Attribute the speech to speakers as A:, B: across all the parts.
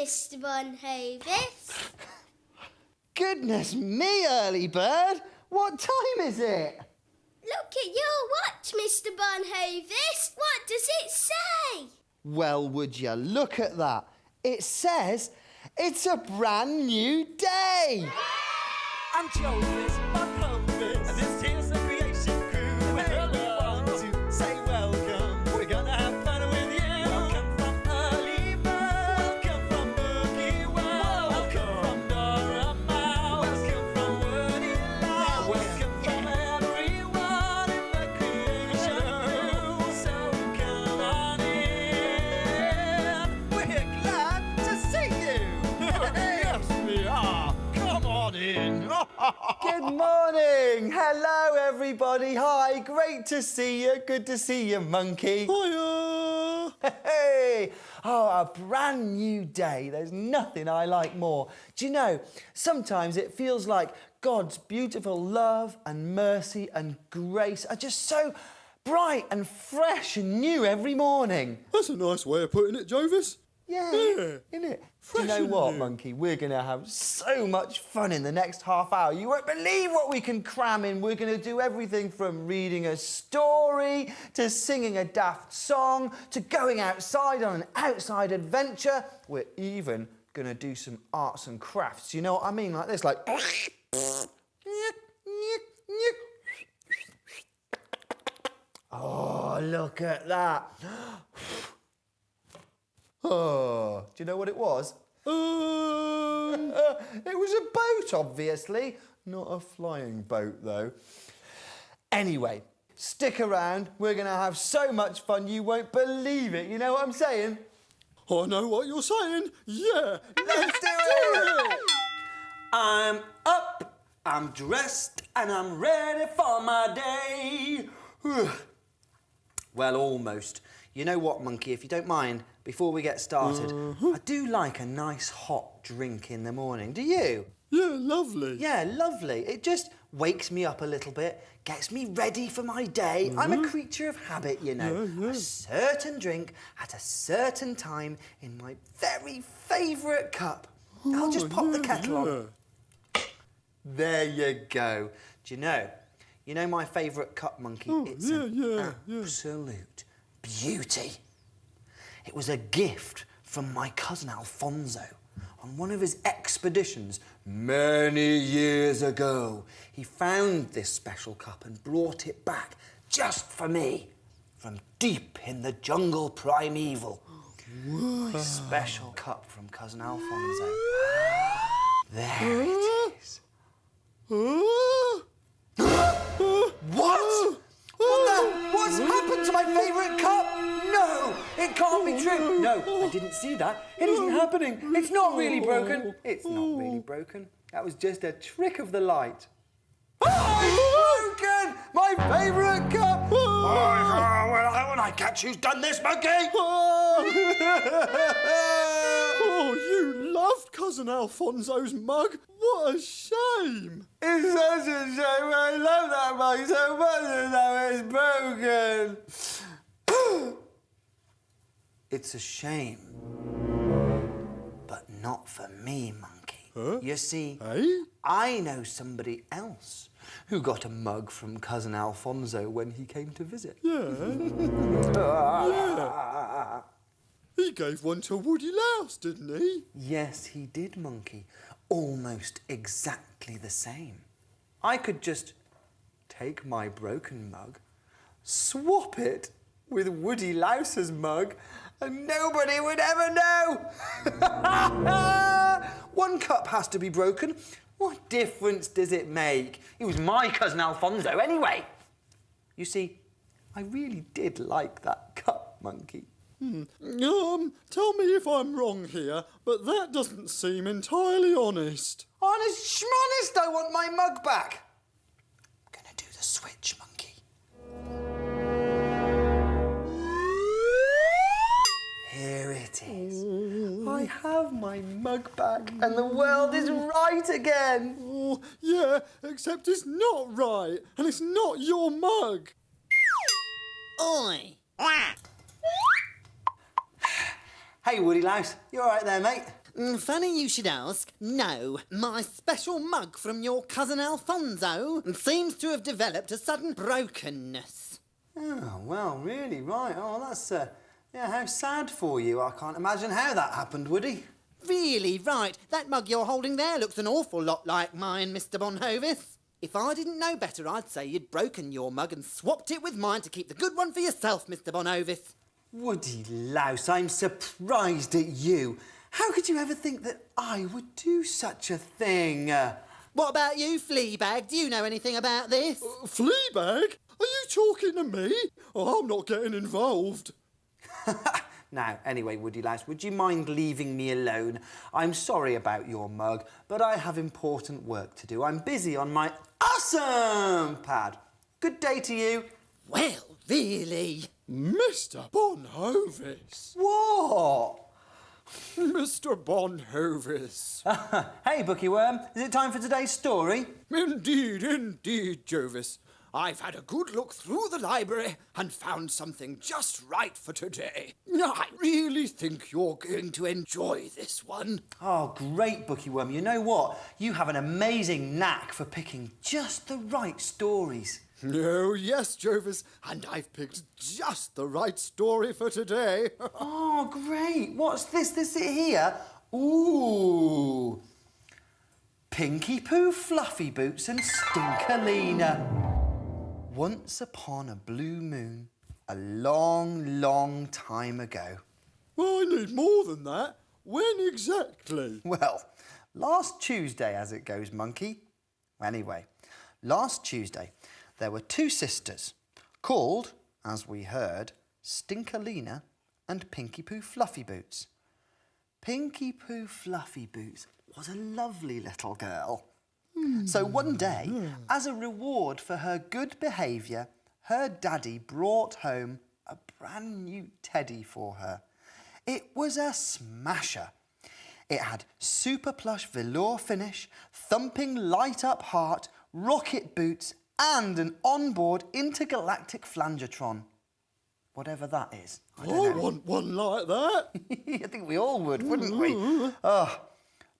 A: Mr. Bon-Hovis.
B: Goodness me, early bird. What time is it?
A: Look at your watch, Mr. Bon-Hovis. What does it say?
B: Well, would you look at that? It says it's a brand new day.
C: I'm Jovis Bon-Hovis, and this here's the creation crew. And we want to say welcome. We're gonna have fun with you. Welcome from early bird. Welcome from Boogie Worm. Welcome from Dora Mouse. Welcome from Woody Louse. Welcome from everyone in the creation crew. So come on in. We're glad to see you. Yes, we are. Come on in.
B: Good morning. Hello, everybody. Hi, great to see you. Good to see you, monkey.
C: Hiya.
B: Hey! Oh, a brand new day. There's nothing I like more. Do you know, sometimes it feels like God's beautiful love and mercy and grace are just so bright and fresh and new every morning.
D: That's a nice way of putting it, Jovis.
B: Yeah,
D: Yeah.
B: isn't it? Do
D: Fresh
B: you know
D: and
B: what,
D: new.
B: monkey? We're going to have so much fun in the next half hour. You won't believe what we can cram in. We're going to do everything from reading a story to singing a daft song to going outside on an outside adventure. We're even going to do some arts and crafts. You know what I mean? Like this, like... Oh, look at that. Oh, do you know what it was? It was a boat, obviously. Not a flying boat, though. Anyway, stick around. We're going to have so much fun, you won't believe it. You know what I'm saying?
D: I know what you're saying. Yeah.
B: Let's do it!
C: I'm up, I'm dressed, and I'm ready for my day.
B: Well, almost. You know what, monkey, if you don't mind, before we get started, I do like a nice hot drink in the morning. Do you?
D: Yeah, lovely.
B: Yeah, lovely. It just wakes me up a little bit, gets me ready for my day. I'm a creature of habit, you know.
D: Yeah, yeah.
B: A certain drink at a certain time in my very favourite cup. I'll just pop the kettle on. There you go. Do you know my favourite cup, monkey?
D: Oh,
B: It's
D: yeah,
B: an
D: yeah.
B: absolute beauty. It was a gift from my cousin Alfonso on one of his expeditions many years ago. He found this special cup and brought it back just for me from deep in the jungle primeval.
D: Wow.
B: My special cup from cousin Alfonso. There it is. What? What's happened to my favourite cup? No, it can't be true. No, I didn't see that. It isn't happening. It's not really broken. It's not really broken. That was just a trick of the light. Oh, it's broken! My favourite cup! When I catch who's done this, monkey!
D: Oh, you loved Cousin Alfonso's mug. What a shame.
B: It's such a shame. I love that mug so much and now it's broken. It's a shame. But not for me, monkey.
D: Huh?
B: You see,
D: Hey?
B: I know somebody else who got a mug from cousin Alfonso when he came to visit.
D: Yeah. Yeah. He gave one to Woody Louse, didn't he?
B: Yes, he did, monkey. Almost exactly the same. I could just take my broken mug, swap it with Woody Louse's mug, and nobody would ever know. One cup has to be broken. What difference does it make? It was my cousin Alfonso anyway. You see, I really did like that cup, monkey.
D: Tell me if I'm wrong here, but that doesn't seem entirely honest.
B: Honest schmonest, I want my mug back. I'm gonna do the switch, monkey. Here it is. I have my mug back and the world is right again.
D: Oh, yeah, except it's not right, and it's not your mug.
C: Oi.
B: Hey, Woody Louse, you all right there, mate?
E: Funny you should ask. No, my special mug from your cousin Alfonso seems to have developed a sudden brokenness.
B: Oh, well, really, right. Oh, that's, yeah, how sad for you. I can't imagine how that happened, Woody.
E: Really, right. That mug you're holding there looks an awful lot like mine, Mr. Bon-Hovis. If I didn't know better, I'd say you'd broken your mug and swapped it with mine to keep the good one for yourself, Mr. Bon-Hovis.
B: Woody Louse, I'm surprised at you. How could you ever think that I would do such a thing?
E: What about you, Fleabag? Do you know anything about this?
D: Fleabag? Are you talking to me? Oh, I'm not getting involved.
B: Now, anyway, Woody Louse, would you mind leaving me alone? I'm sorry about your mug, but I have important work to do. I'm busy on my awesome pad. Good day to you.
E: Well, really?
D: Mr. Bon-Hovis.
B: What?
D: Mr. Bon-Hovis.
B: Hey, Boogie Worm, is it time for today's story?
D: Indeed, indeed, Jovis. I've had a good look through the library and found something just right for today. I really think you're going to enjoy this one.
B: Oh, great, Boogie Worm. You know what? You have an amazing knack for picking just the right stories.
D: Oh, yes, Jovis, and I've picked just the right story for today.
B: Oh, great. What's this? This it here? Ooh. Pinky Poo, Fluffy Boots and Stinkerlina. Once upon a blue moon, a long, long time ago.
D: Well, I need more than that. When exactly?
B: Well, last Tuesday, as it goes, monkey. Anyway, last Tuesday, there were two sisters called, as we heard, Stinkerlina and Pinky Poo Fluffy Boots. Pinky Poo Fluffy Boots was a lovely little girl. So one day, as a reward for her good behaviour, her daddy brought home a brand new teddy for her. It was a smasher. It had super plush velour finish, thumping light-up heart, rocket boots and an onboard intergalactic flangertron. Whatever that is. I don't know.
D: want one like that.
B: I think we all would, wouldn't we? Oh,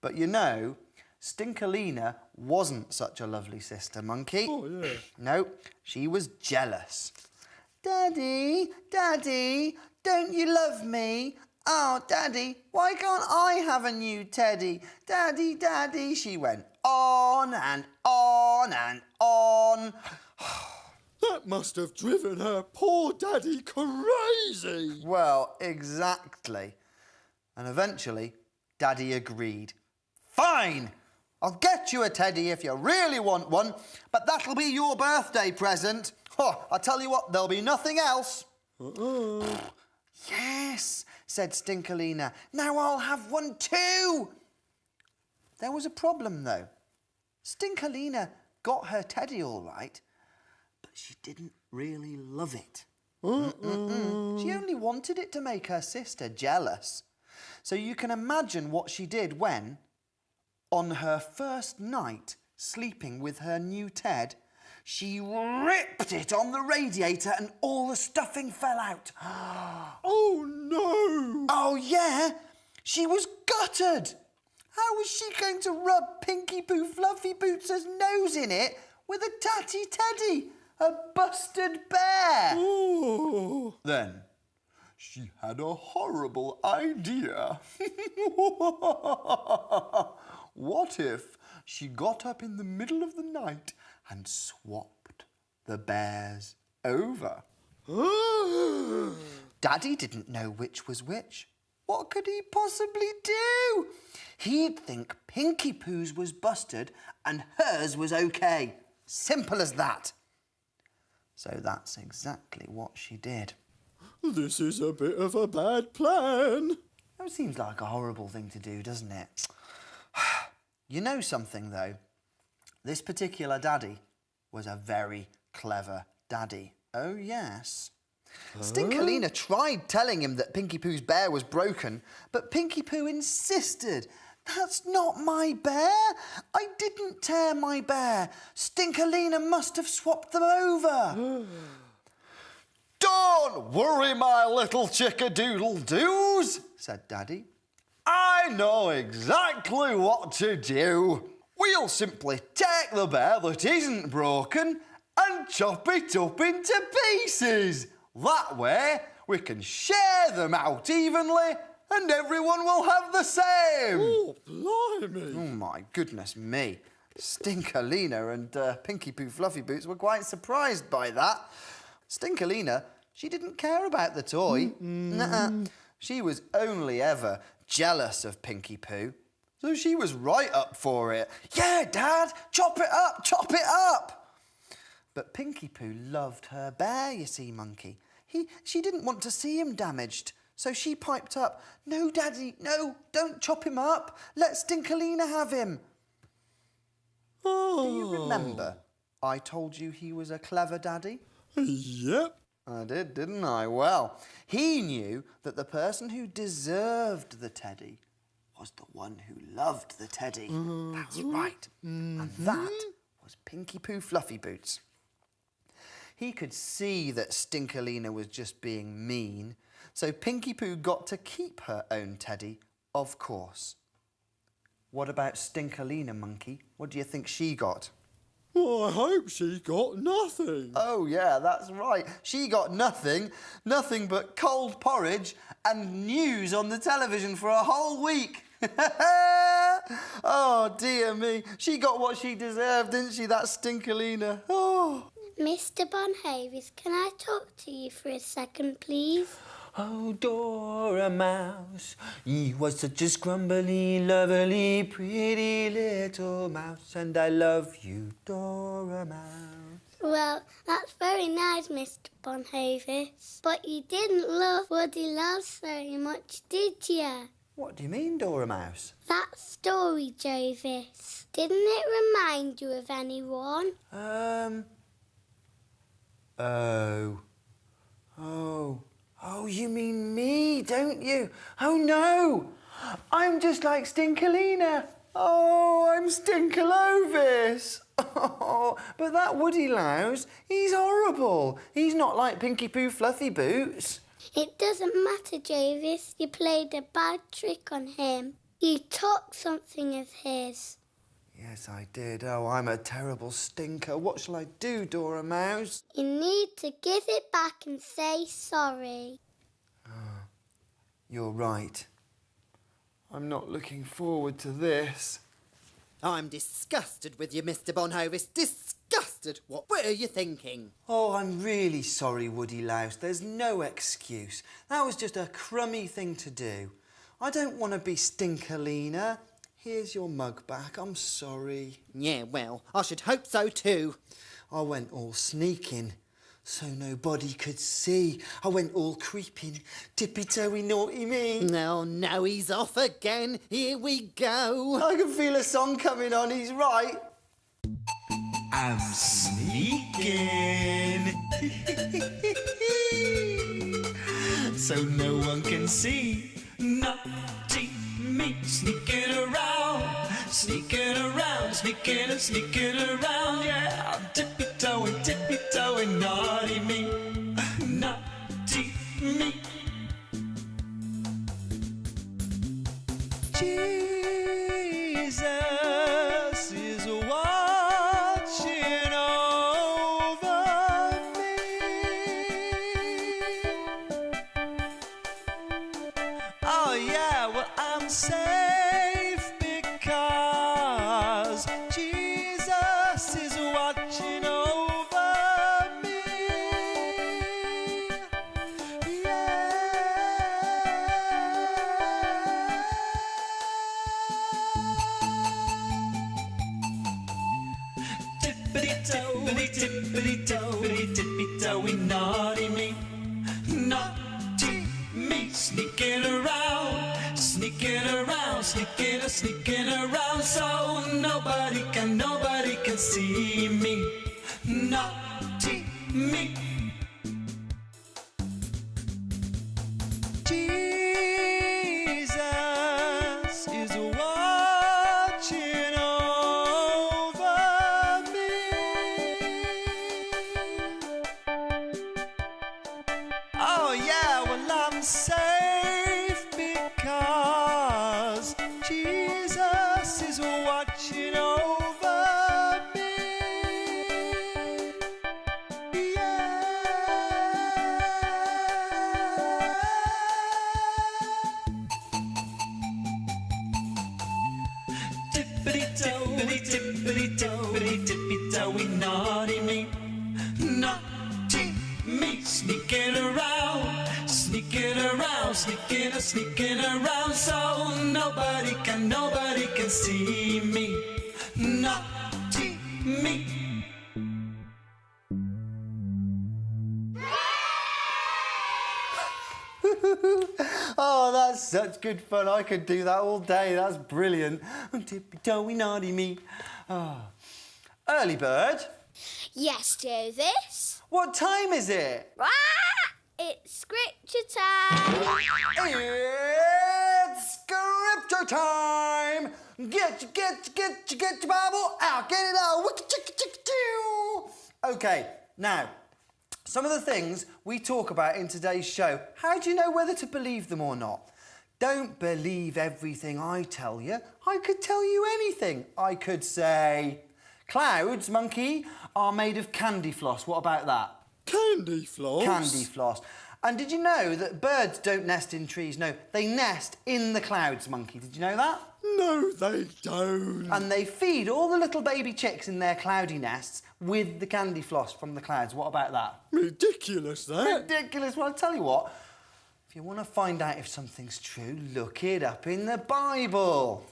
B: but you know, Stinkerlina wasn't such a lovely sister, Monkey.
D: Oh, yeah.
B: No, she was jealous. Daddy, Daddy, don't you love me? Oh, Daddy, why can't I have a new teddy? Daddy, Daddy, she went on and on and on.
D: That must have driven her poor daddy crazy.
B: Well, exactly. And eventually, Daddy agreed. Fine, I'll get you a teddy if you really want one, but that'll be your birthday present. Oh, I tell you what, there'll be nothing else. Yes, said Stinkerlina. Now I'll have one too. There was a problem, though. Stinkerlina got her teddy all right, but she didn't really love it. She only wanted it to make her sister jealous. So you can imagine what she did when, on her first night sleeping with her new Ted, she ripped it on the radiator and all the stuffing fell out.
D: Oh, no.
B: Oh, yeah? She was gutted. How was she going to rub Pinky Poo Fluffy Boots' nose in it with a tatty teddy, a busted bear?
D: Oh.
B: Then she had a horrible idea. What if she got up in the middle of the night and swapped the bears over? Daddy didn't know which was which. What could he possibly do? He'd think Pinky Poo's was busted and hers was okay. Simple as that. So that's exactly what she did.
D: This is a bit of a bad plan.
B: That seems like a horrible thing to do, doesn't it? You know something, though? This particular daddy was a very clever daddy. Oh, yes. Stinkerlina tried telling him that Pinky Poo's bear was broken, but Pinky Poo insisted. That's not my bear. I didn't tear my bear. Stinkerlina must have swapped them over. Don't worry, my little chickadoodle-doos, said Daddy. I know exactly what to do. We'll simply take the bear that isn't broken and chop it up into pieces. That way, we can share them out evenly and everyone will have the same.
D: Oh, blimey.
B: Oh, my goodness me. Stinkerlina and Pinky Poo Fluffy Boots were quite surprised by that. Stinkerlina, she didn't care about the toy. Nuh-uh. She was only ever jealous of Pinky Poo. So she was right up for it. Yeah, Dad, chop it up, chop it up. But Pinky Poo loved her bear, you see, Monkey. She didn't want to see him damaged. So she piped up, no, Daddy, no, don't chop him up. Let Stinkerlina have him.
D: Oh.
B: Do you remember I told you he was a clever daddy?
D: Yep.
B: I did, didn't I? Well, he knew that the person who deserved the teddy was the one who loved the teddy. That's right. And that was Pinky Poo Fluffy Boots. He could see that Stinkerlina was just being mean, so Pinky Poo got to keep her own teddy, of course. What about Stinkerlina, Monkey? What do you think she got?
D: Well, I hope she got nothing.
B: Oh, yeah, that's right. She got nothing but cold porridge and news on the television for a whole week. Oh, dear me. She got what she deserved, didn't she, that Stinkerlina? Oh.
A: Mr. Bon-Hovis, can I talk to you for a second, please?
B: Oh, Dora Mouse, you was such a scrumbly, lovely, pretty little mouse, and I love you, Dora Mouse.
A: Well, that's very nice, Mr. Bon-Hovis. But you didn't love Woody Loves very much, did you?
B: What do you mean, Dora Mouse?
A: That story, Jovis. Didn't it remind you of anyone?
B: Oh, you mean me, don't you? Oh, no. I'm just like Stinkerlina. Oh, I'm Stinkerlovis. Oh, but that Woody Louse, he's horrible. He's not like Pinky Poo Fluffy Boots.
A: It doesn't matter, Jovis. You played a bad trick on him. You took something of his.
B: Yes, I did. Oh, I'm a terrible stinker. What shall I do, Dora Mouse?
A: You need to give it back and say sorry.
B: You're right. I'm not looking forward to this.
E: I'm disgusted with you, Mr. Bon-Hovis. Disgusted. What were you thinking?
B: Oh, I'm really sorry, Woody Louse. There's no excuse. That was just a crummy thing to do. I don't want to be Stinkerlina. Here's your mug back. I'm sorry.
E: Yeah, well, I should hope so too.
B: I went all sneaking, so nobody could see. I went all creeping, tippy-toey, naughty me.
E: No, he's off again. Here we go.
B: I can feel a song coming on. He's right.
C: I'm sneaking so no one can see. Naughty me, sneaking around, sneaking around, yeah. Tippy-toeing, naughty me, naughty me. Jesus is watching over me. Oh yeah, well I'm safe because Jesus is watching over me. Tippity-toey, naughty me, naughty me, sneaking around, sneaking around, so nobody can see me, naughty me. Jesus is watching over me. Oh yeah, well I'm safe because tippity tippity tippity tippy toey, naughty me, naughty me, sneaking around, sneaking around, sneaking around, so nobody can see me, naughty me.
B: Oh, that's such good fun. I could do that all day. That's brilliant. Tippy-toey, naughty me. Oh. Early bird,
A: Yes, Jovis.
B: what time is it?
A: It's scripture time.
B: It's scripture time. Get your Bible out. Get it out. Okay, now, some of the things we talk about in today's show, how do you know whether to believe them or not? Don't believe everything I tell you. I could tell you anything. I could say, clouds, monkey, are made of candy floss. What about that?
D: Candy floss?
B: Candy floss. And did you know that birds don't nest in trees? No, they nest in the clouds, monkey. Did you know that?
D: No, they don't.
B: And they feed all the little baby chicks in their cloudy nests with the candy floss from the clouds. What about that?
D: Ridiculous, that.
B: Ridiculous. Well, I'll tell you what. If you want to find out if something's true, look it up in the Bible.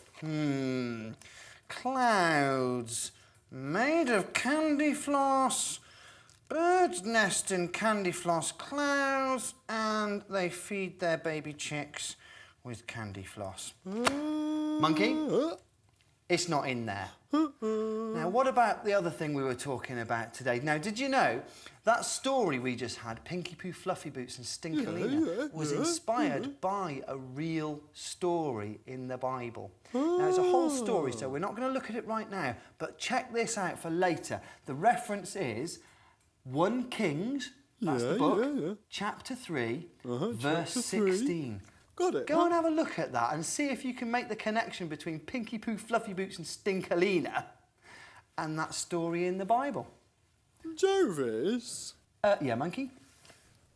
B: Clouds made of candy floss. Birds nest in candy floss clouds and they feed their baby chicks with candy floss. Monkey? It's not in there. Now, what about the other thing we were talking about today? Now, did you know that story we just had, Pinky Poo, Fluffy Boots and Stinkalina, was inspired by a real story in the Bible? Now, it's a whole story, so we're not going to look at it right now, but check this out for later. The reference is 1 Kings, that's the book, chapter 3, verse 16.
D: Got it.
B: Go and have a look at that and see if you can make the connection between Pinky Poo, Fluffy Boots and Stinkalina and that story in the Bible.
D: Jovis?
B: Yeah, monkey?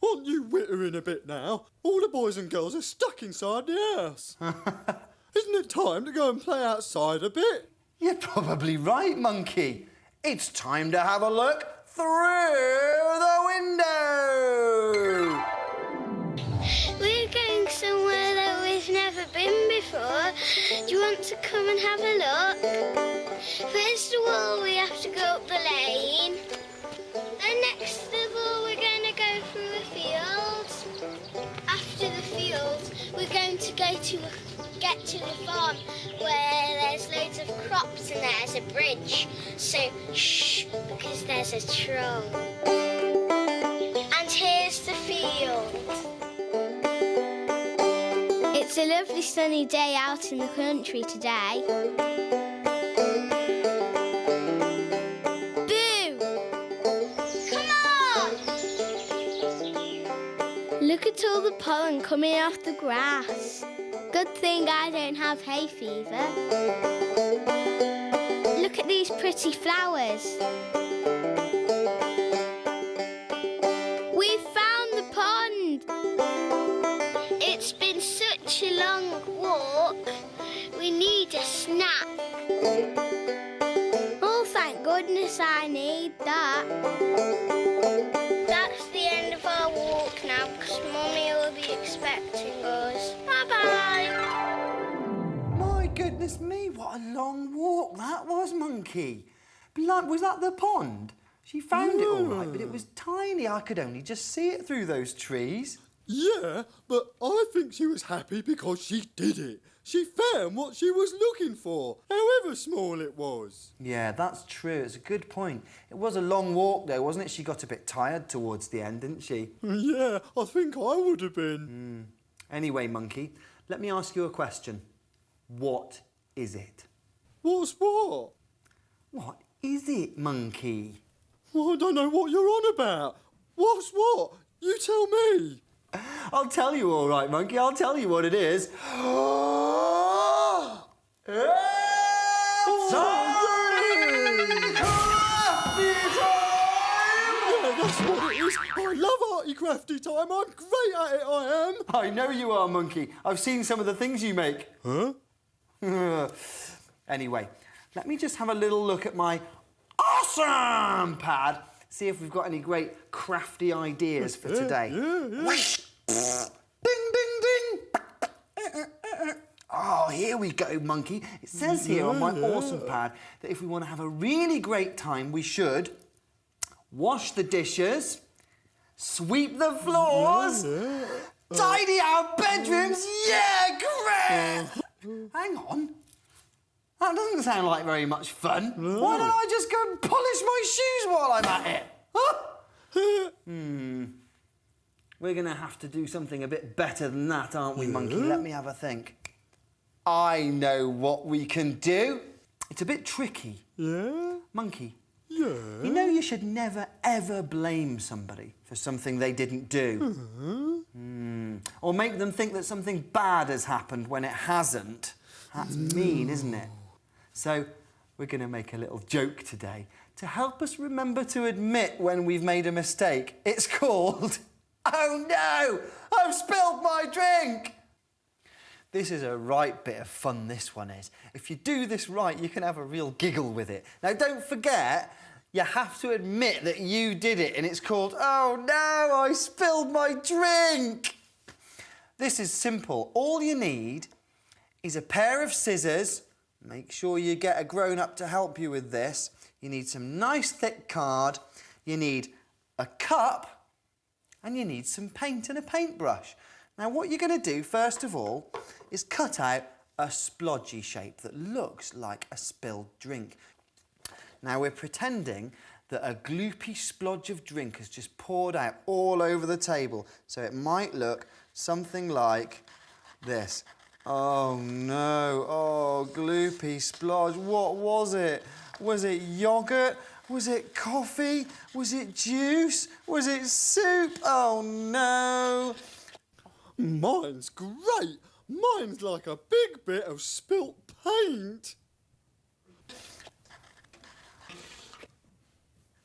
D: Aren't you wittering a bit now? All the boys and girls are stuck inside the house. Isn't it time to go and play outside a bit?
B: You're probably right, monkey. It's time to have a look through the window.
A: We're going somewhere that we've never been before. Do you want to come and have a look? First of all, we have to go up the lane. Then next of all, we're going to go through a field. After the field, we're going to get to the farm where there's loads of crops and there's a bridge. So, shh, because there's a troll. And here's the field. It's a lovely sunny day out in the country today. Boo! Come on! Look at all the pollen coming off the grass. Good thing I don't have hay fever. Look at these pretty flowers. We found the pond. It's been such a long walk. We need a snack. Oh, thank goodness I need that. That's the end of our walk now because Mummy will be expecting us. Bye-bye.
B: My goodness me, what a long walk that was, monkey. Was that the pond? She found it all right, but it was tiny. I could only just see it through those trees.
D: Yeah, but I think she was happy because she did it. She found what she was looking for, however small it was.
B: Yeah, that's true. It's a good point. It was a long walk, though, wasn't it? She got a bit tired towards the end, didn't she?
D: Yeah, I think I would have been.
B: Anyway, monkey, let me ask you a question. What is it?
D: What's what?
B: What is it, monkey?
D: Well, I don't know what you're on about. What's what? You tell me.
B: I'll tell you all right, monkey. I'll tell you what it is. It's
D: Yeah, that's what it is. I love arty crafty time. I'm great at it, I am.
B: I know you are, monkey. I've seen some of the things you make.
D: Huh?
B: Anyway, let me just have a little look at my awesome pad, see if we've got any great crafty ideas for today. Whoosh! Ding, ding, ding! Oh, here we go, Monkey. It says here on my awesome pad that if we want to have a really great time, we should wash the dishes, sweep the floors, tidy our bedrooms. Yeah, great! Hang on. That doesn't sound like very much fun. Why don't I just go and polish my shoes while I'm at it? Huh? We're going to have to do something a bit better than that, aren't we, Monkey? Let me have a think. I know what we can do. It's a bit tricky.
D: Yeah?
B: Monkey.
D: Yeah?
B: You know you should never, ever blame somebody for something they didn't do. Or make them think that something bad has happened when it hasn't. That's mean, isn't it? So we're going to make a little joke today to help us remember to admit when we've made a mistake. It's called, oh no, I've spilled my drink. This is a right bit of fun, this one is. If you do this right, you can have a real giggle with it. Now, don't forget, you have to admit that you did it, and it's called, oh no, I spilled my drink. This is simple. All you need is a pair of scissors. Make sure you get a grown-up to help you with this. You need some nice thick card. You need a cup, and you need some paint and a paintbrush. Now, what you're going to do, first of all, is cut out a splodgy shape that looks like a spilled drink. Now, we're pretending that a gloopy splodge of drink has just poured out all over the table. So it might look something like this. Oh, no. Oh, gloopy splodge. What was it? Was it yoghurt? Was it coffee? Was it juice? Was it soup? Oh, no.
D: Mine's great. Mine's like a big bit of spilt paint.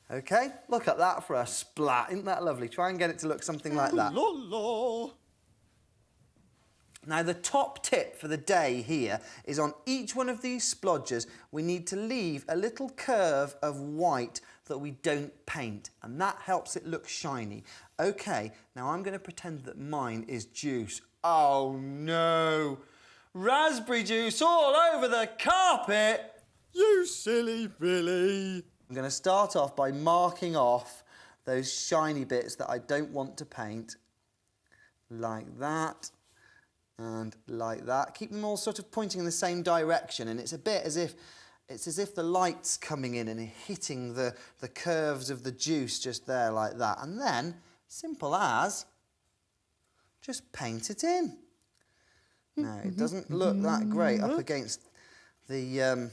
B: OK, look at that for a splat. Isn't that lovely? Try and get it to look something like that.
D: La la.
B: Now, the top tip for the day here is on each one of these splodges, we need to leave a little curve of white that we don't paint, and that helps it look shiny. OK, now I'm going to pretend that mine is juice. Oh, no. Raspberry juice all over the carpet.
D: You silly Billy.
B: I'm going to start off by marking off those shiny bits that I don't want to paint. Like that. And like that. Keep them all sort of pointing in the same direction, and it's a bit as if the light's coming in and hitting the curves of the juice just there like that. And then, simple as, just paint it in. Now, it doesn't look that great up against the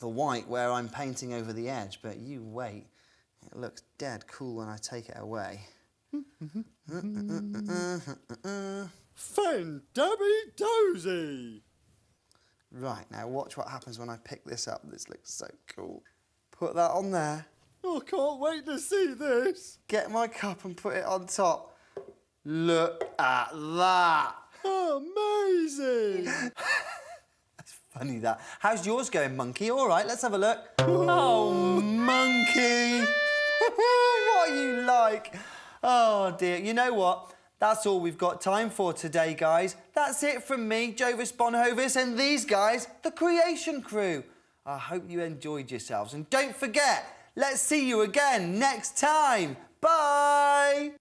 B: white where I'm painting over the edge, but you wait. It looks dead cool when I take it away.
D: Fan-dabby-dozy!
B: Right, now watch what happens when I pick this up. This looks so cool. Put that on there.
D: I can't wait to see this.
B: Get my cup and put it on top. Look at that.
D: Amazing!
B: That's funny, that. How's yours going, Monkey? All right, let's have a look. Oh, Monkey. What are you like? Oh, dear. You know what? That's all we've got time for today, guys. That's it from me, Jovis Bon-Hovis, and these guys, the Creation Crew. I hope you enjoyed yourselves. And don't forget, let's see you again next time. Bye!